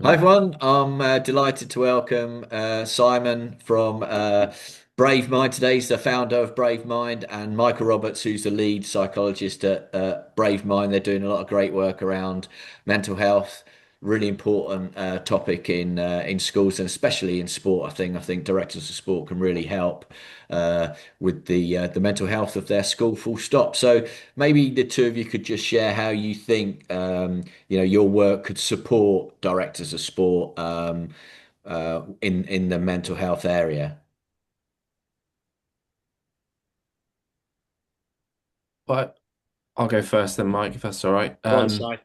Hi everyone, I'm delighted to welcome Simon from Brave Mind today. He's the founder of Brave Mind, and Michael Roberts, who's the lead psychologist at Brave Mind. They're doing a lot of great work around mental health, really important topic in schools and especially in sport. I think directors of sport can really help with the mental health of their school. Full stop. So maybe the two of you could just share how you think your work could support directors of sport in the mental health area. But I'll go first then, Mike, if that's all right. Go on, Si.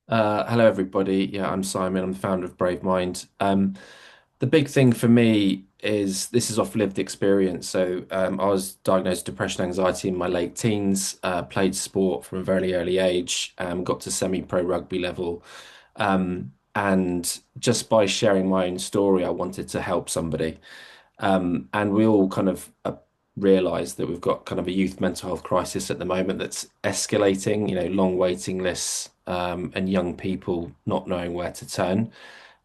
Hello, everybody. Yeah, I'm Simon. I'm the founder of Brave Mind. The big thing for me is this is off lived experience. I was diagnosed with depression, anxiety in my late teens, played sport from a very early age, got to semi-pro rugby level. And just by sharing my own story, I wanted to help somebody. And we all kind of realize that we've got kind of a youth mental health crisis at the moment that's escalating, long waiting lists, and young people not knowing where to turn.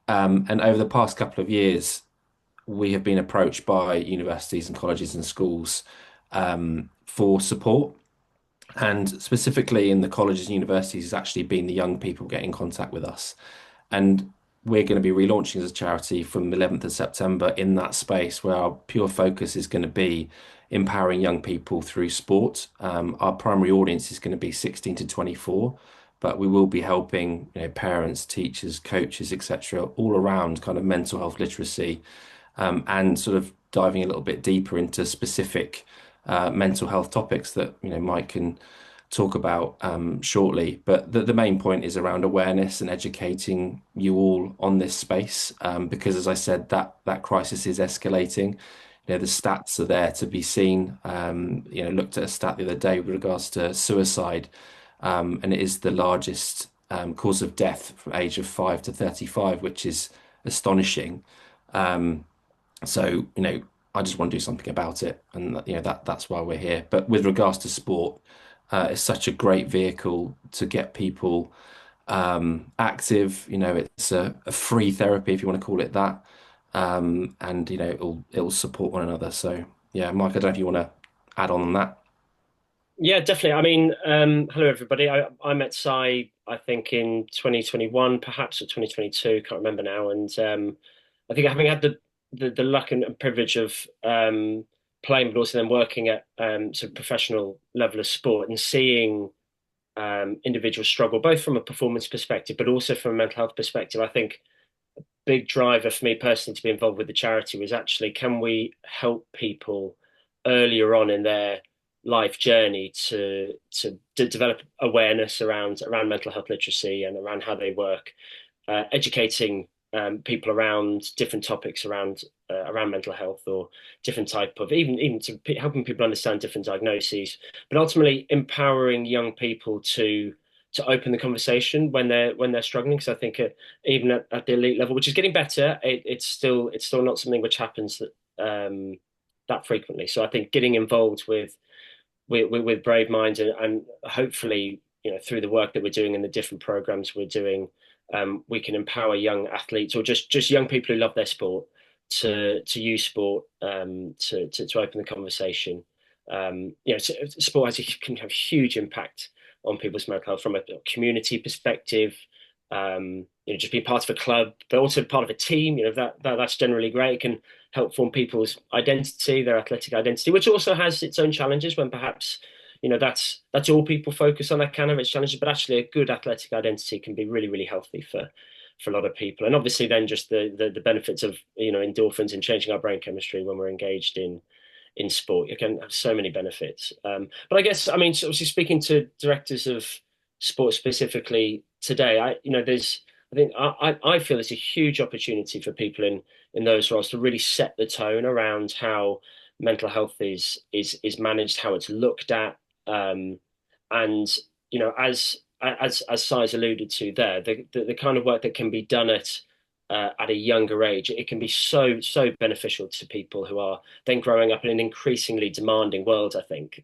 And over the past couple of years, we have been approached by universities and colleges and schools for support. And specifically in the colleges and universities, it's actually been the young people getting in contact with us. And we're going to be relaunching as a charity from the 11th of September in that space where our pure focus is going to be empowering young people through sport. Our primary audience is going to be 16 to 24, but we will be helping, parents, teachers, coaches, etc., all around kind of mental health literacy, and sort of diving a little bit deeper into specific mental health topics that Mike can talk about shortly. But the main point is around awareness and educating you all on this space, because, as I said, that crisis is escalating. The stats are there to be seen. Looked at a stat the other day with regards to suicide, and it is the largest cause of death from age of 5 to 35, which is astonishing. Um, so, I just want to do something about it, and that's why we're here. But with regards to sport, it's such a great vehicle to get people active. It's a free therapy if you want to call it that, and it'll support one another. So yeah, Mike, I don't know if you want to add on that. Yeah, definitely. I mean, hello everybody. I met Si, I think in 2021, perhaps or 2022, can't remember now. And I think having had the luck and privilege of playing, but also then working at sort of professional level of sport and seeing individuals struggle, both from a performance perspective, but also from a mental health perspective, I think big driver for me personally to be involved with the charity was actually can we help people earlier on in their life journey to develop awareness around mental health literacy and around how they work, educating people around different topics around mental health or different type of even to helping people understand different diagnoses, but ultimately empowering young people to open the conversation when they're struggling. Because I think even at the elite level, which is getting better, it's still not something which happens that frequently. So I think getting involved with Brave Minds and hopefully through the work that we're doing and the different programs we're doing, we can empower young athletes or just young people who love their sport to use sport to open the conversation. Sport can have huge impact on people's mental health from a community perspective. Just being part of a club, but also part of a team. That's generally great. It can help form people's identity, their athletic identity, which also has its own challenges when perhaps that's all people focus on. That can have its challenges, but actually a good athletic identity can be really, really healthy for a lot of people. And obviously then just the benefits of endorphins and changing our brain chemistry when we're engaged in sport. It can have so many benefits. But I guess, I mean, so obviously speaking to directors of sport specifically today, I think I feel there's a huge opportunity for people in those roles to really set the tone around how mental health is managed, how it's looked at, and as Si's alluded to there, the kind of work that can be done at at a younger age, it can be so beneficial to people who are then growing up in an increasingly demanding world. I think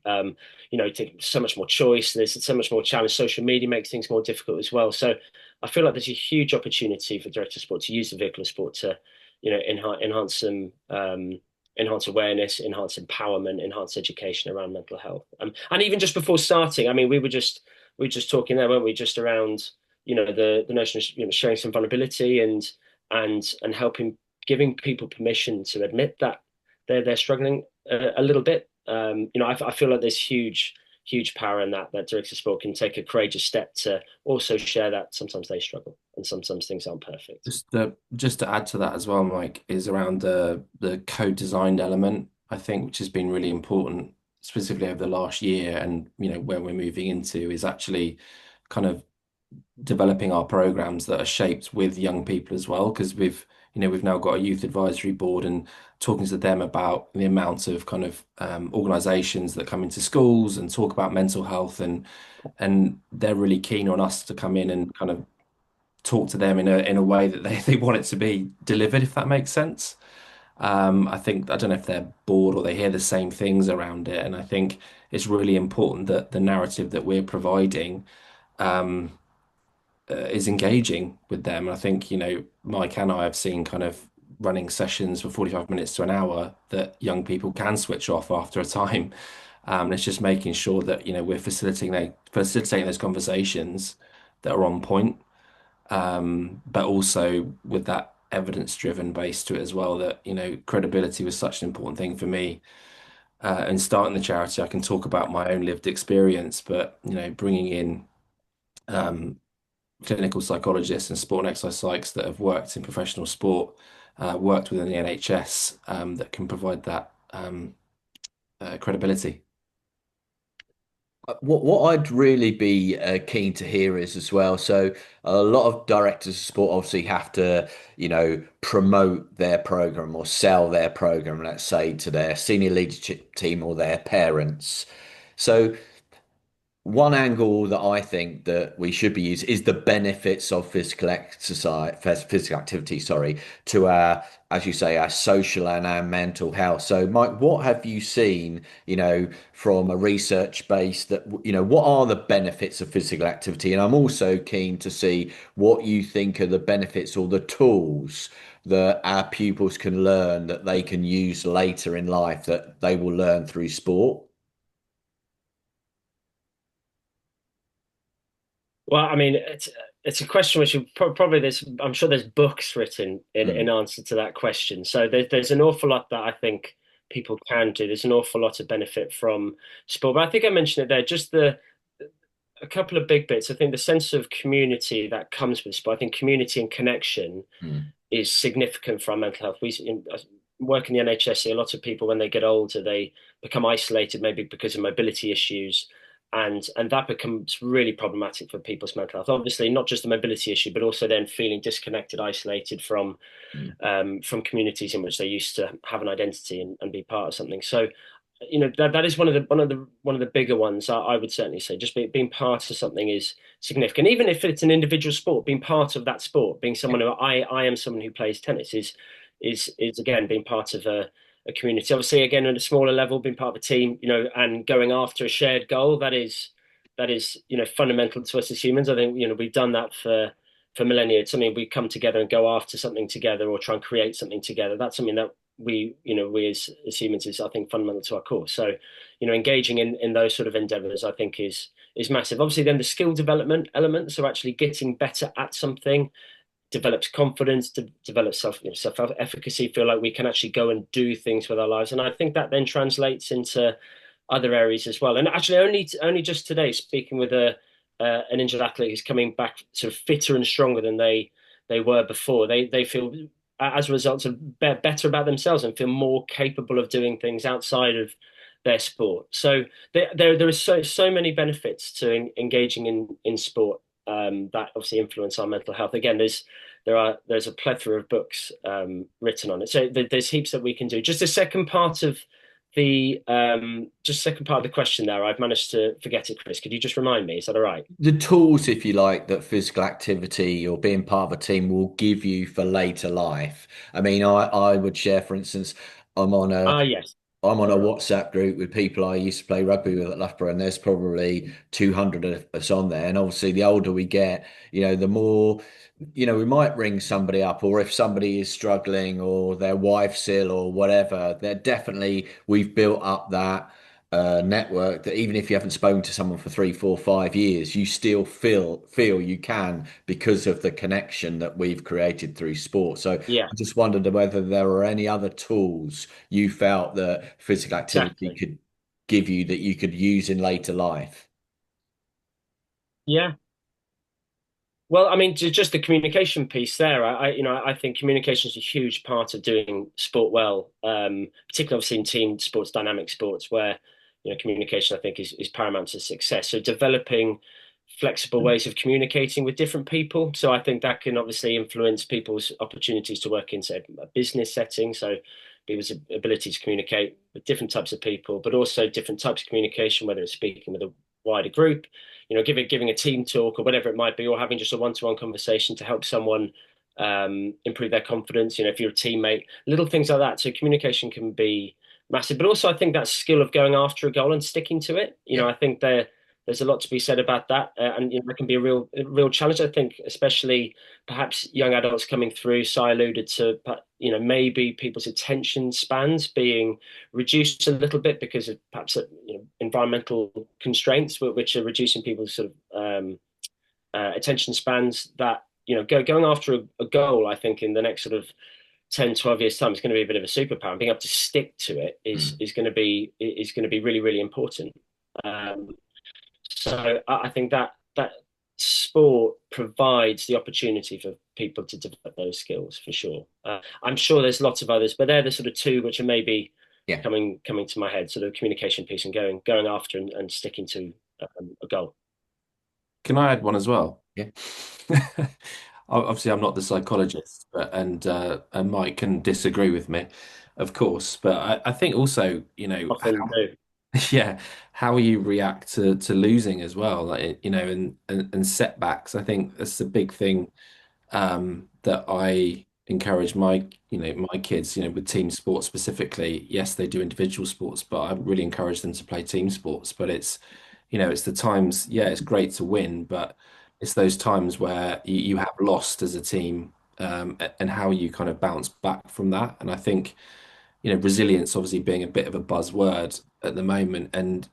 so much more choice. There's so much more challenge. Social media makes things more difficult as well. So I feel like there's a huge opportunity for director of sport to use the vehicle of sport to enhance some enhance awareness, enhance empowerment, enhance education around mental health. And even just before starting, I mean, we were just talking there, weren't we? Just around the notion of sharing some vulnerability and helping, giving people permission to admit that they're struggling a little bit. I feel like there's huge power in that director of sport can take a courageous step to also share that sometimes they struggle and sometimes things aren't perfect. Just to add to that as well, Mike, is around the co-designed element, I think, which has been really important, specifically over the last year, and where we're moving into is actually kind of developing our programs that are shaped with young people as well, because we've now got a youth advisory board and talking to them about the amount of kind of organizations that come into schools and talk about mental health, and they're really keen on us to come in and kind of talk to them in a way that they want it to be delivered, if that makes sense. I don't know if they're bored or they hear the same things around it, and I think it's really important that the narrative that we're providing is engaging with them. And I think, Mike and I have seen kind of running sessions for 45 minutes to an hour that young people can switch off after a time. And it's just making sure that, we're facilitating those conversations that are on point, but also with that evidence-driven base to it as well, that, credibility was such an important thing for me. And starting the charity, I can talk about my own lived experience, but, bringing in um, clinical psychologists and sport and exercise psychs that have worked in professional sport, worked within the NHS, that can provide that credibility. What I'd really be keen to hear is as well. So a lot of directors of sport obviously have to, promote their program or sell their program, let's say, to their senior leadership team or their parents. So one angle that I think that we should be using is the benefits of physical activity, sorry, to our, as you say, our social and our mental health. So, Mike, what have you seen, from a research base that, what are the benefits of physical activity? And I'm also keen to see what you think are the benefits or the tools that our pupils can learn that they can use later in life that they will learn through sport. Well, I mean, it's a question which probably there's I'm sure there's books written in Mm, answer to that question. So there's an awful lot that I think people can do. There's an awful lot of benefit from sport. But I think I mentioned it there, just the a couple of big bits. I think the sense of community that comes with sport. I think community and connection mm, is significant for our mental health. Work in the NHS, see a lot of people when they get older, they become isolated, maybe because of mobility issues, and that becomes really problematic for people's mental health. Obviously, not just a mobility issue, but also then feeling disconnected, isolated mm. from communities in which they used to have an identity and be part of something. So, that is one of the bigger ones. I would certainly say just being part of something is significant, even if it's an individual sport. Being part of that sport, being Yeah. someone who I am someone who plays tennis is again being part of a community. Obviously, again at a smaller level, being part of a team, and going after a shared goal that is fundamental to us as humans. I think we've done that for millennia. It's something we come together and go after something together or try and create something together. That's something that we as humans is, I think, fundamental to our core. So, engaging in those sort of endeavors, I think is massive. Obviously, then the skill development element, so actually getting better at something develops confidence, develops self efficacy. Feel like we can actually go and do things with our lives, and I think that then translates into other areas as well. And actually, only just today, speaking with a an injured athlete who's coming back sort of fitter and stronger than they were before. They feel as a result of better about themselves and feel more capable of doing things outside of their sport. So there are so many benefits to engaging in sport that obviously influence our mental health. Again, there's a plethora of books written on it. So there's heaps that we can do. Just the second part of the just second part of the question there, I've managed to forget it, Chris. Could you just remind me? Is that all right? The tools, if you like, that physical activity or being part of a team will give you for later life. I mean, I would share, for instance, I'm on a Ah, yes. I'm on a WhatsApp group with people I used to play rugby with at Loughborough, and there's probably 200 of us on there. And obviously, the older we get, the more, we might ring somebody up, or if somebody is struggling or their wife's ill or whatever, we've built up that network that even if you haven't spoken to someone for 3, 4, 5 years, you still feel you can because of the connection that we've created through sport. So Yeah, I just wondered whether there were any other tools you felt that physical activity exactly. could give you that you could use in later life. Yeah. Well, I mean, just the communication piece there. I think communication is a huge part of doing sport well, particularly obviously in team sports, dynamic sports, where communication I think is paramount to success. So developing flexible ways of communicating with different people. So I think that can obviously influence people's opportunities to work in, say, a business setting. So people's ability to communicate with different types of people, but also different types of communication, whether it's speaking with a wider group, giving a team talk or whatever it might be, or having just a one-to-one conversation to help someone improve their confidence. If you're a teammate, little things like that. So communication can be massive, but also I think that skill of going after a goal and sticking to it. Yeah. I think there's a lot to be said about that, and that can be a real challenge. I think, especially perhaps young adults coming through. Si alluded to, maybe people's attention spans being reduced a little bit because of perhaps environmental constraints, which are reducing people's sort of attention spans. That going after a goal, I think in the next sort of 10, 12 years time is going to be a bit of a superpower. And being able to stick to it is Mm. is going to be really, really important. Um, so I think that sport provides the opportunity for people to develop those skills for sure. I'm sure there's lots of others, but they're the sort of two which are maybe Yeah. coming to my head. Sort of communication piece and going after and sticking to a goal. Can I add one as well? Yeah. Obviously, I'm not the psychologist, but and Mike can disagree with me, of course. But I think also, Often do. yeah, how you react to losing as well, like and setbacks. I think that's the big thing that I encourage my kids, with team sports specifically. Yes, they do individual sports, but I really encourage them to play team sports. But it's the times, yeah, it's great to win, but it's those times where you have lost as a team, and how you kind of bounce back from that. And I think, resilience obviously being a bit of a buzzword at the moment, and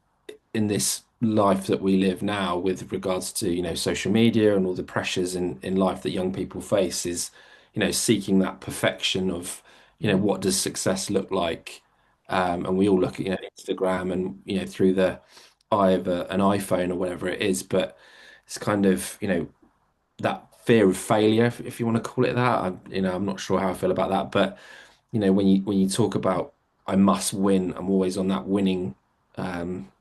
in this life that we live now with regards to social media and all the pressures in life that young people face is seeking that perfection of Mm. what does success look like, and we all look at Instagram and through the eye of an iPhone or whatever it is, but it's kind of that fear of failure, if you want to call it that. I'm not sure how I feel about that, but when you talk about I must win, I'm always on that winning um,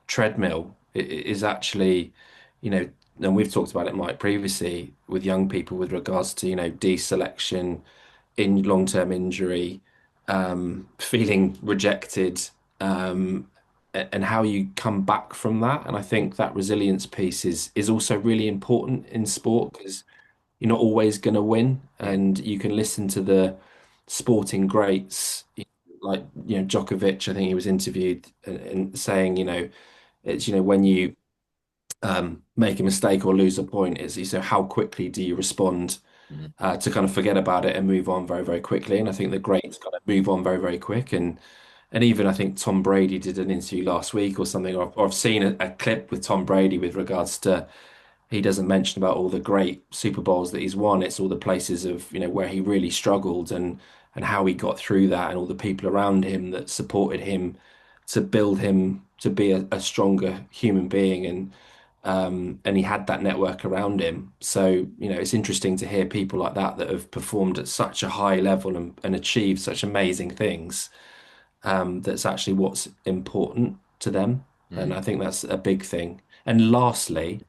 treadmill. It is actually, you know, and we've talked about it, Mike, previously with young people with regards to, deselection, in long-term injury, feeling rejected, and how you come back from that. And I think that resilience piece is also really important in sport because you're not always going to win, Yeah. and you can listen to the sporting greats like Djokovic. I think he was interviewed and saying, it's when you make a mistake or lose a point, is so how quickly do you respond Mm. to kind of forget about it and move on very, very quickly. And I think the greats kind of move on very, very quick. And even I think Tom Brady did an interview last week or something, or I've seen a clip with Tom Brady with regards to he doesn't mention about all the great Super Bowls that he's won. It's all the places of, where he really struggled and how he got through that and all the people around him that supported him to build him to be a stronger human being, and he had that network around him. So, it's interesting to hear people like that that have performed at such a high level and achieved such amazing things. That's actually what's important to them. And Mm. I think that's a big thing. And lastly,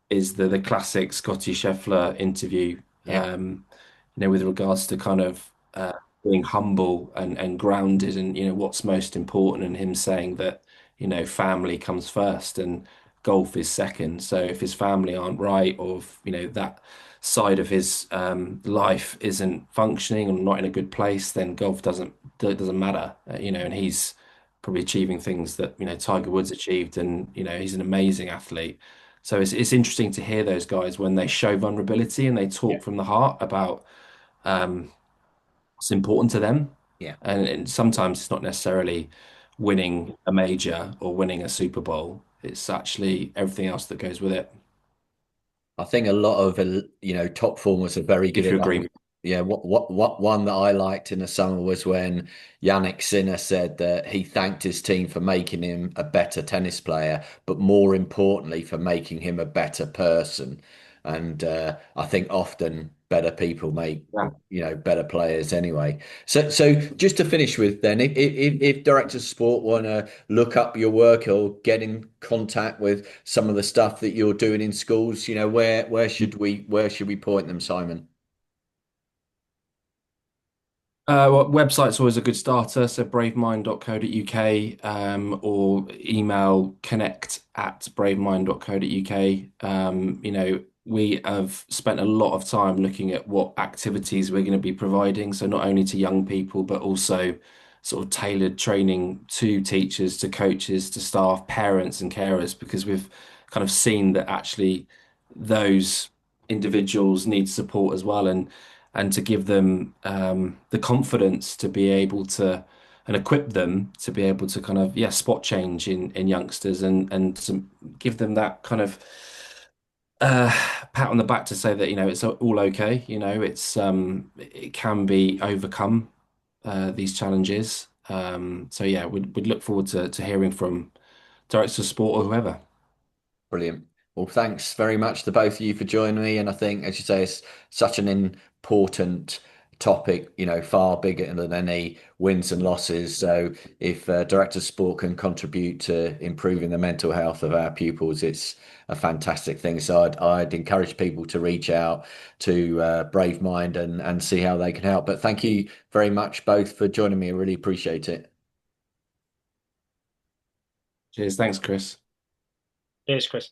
is the classic Scotty Scheffler interview, Yeah. with regards to kind of being humble and grounded and what's most important, and him saying that family comes first and golf is second. So if his family aren't right, or if, that side of his life isn't functioning or not in a good place, then golf doesn't matter. And he's probably achieving things that Tiger Woods achieved, and he's an amazing athlete. So it's interesting to hear those guys when they show vulnerability and they Yeah. talk from the heart about um, what's important to them. Yeah. And sometimes it's not necessarily winning a major or winning a Super Bowl. It's actually everything else that goes with it, I think a lot of top formers are very good if at you that. agree. Yeah, what one that I liked in the summer was when Yannick Sinner said that he thanked his team for making him a better tennis player, but more importantly for making him a better person. And I think often better people make Yeah. better players anyway. So just to finish with then, if directors of sport want to look up your work or get in contact with some of the stuff that you're doing in schools, where should we point them, Simon? Well, website's always a good starter. So bravemind.co.uk, or email connect@bravemind.co.uk. We have spent a lot of time looking at what activities we're going to be providing. So not only to young people, but also sort of tailored training to teachers, to coaches, to staff, parents, and carers, because we've kind of seen that actually those individuals need support as well. And to give them the confidence to be able to and equip them to be able to kind of spot change in youngsters, and to give them that kind of uh, pat on the back to say that it's all okay. It can be overcome, these challenges. So yeah, we'd look forward to hearing from directors of sport or whoever. Brilliant. Well, thanks very much to both of you for joining me. And I think, as you say, it's such an important topic, far bigger than any wins and losses. So if Director of Sport can contribute to improving the mental health of our pupils, it's a fantastic thing. So I'd encourage people to reach out to Brave Mind and see how they can help. But thank you very much both for joining me. I really appreciate it. Cheers, thanks, Chris. Cheers, Chris.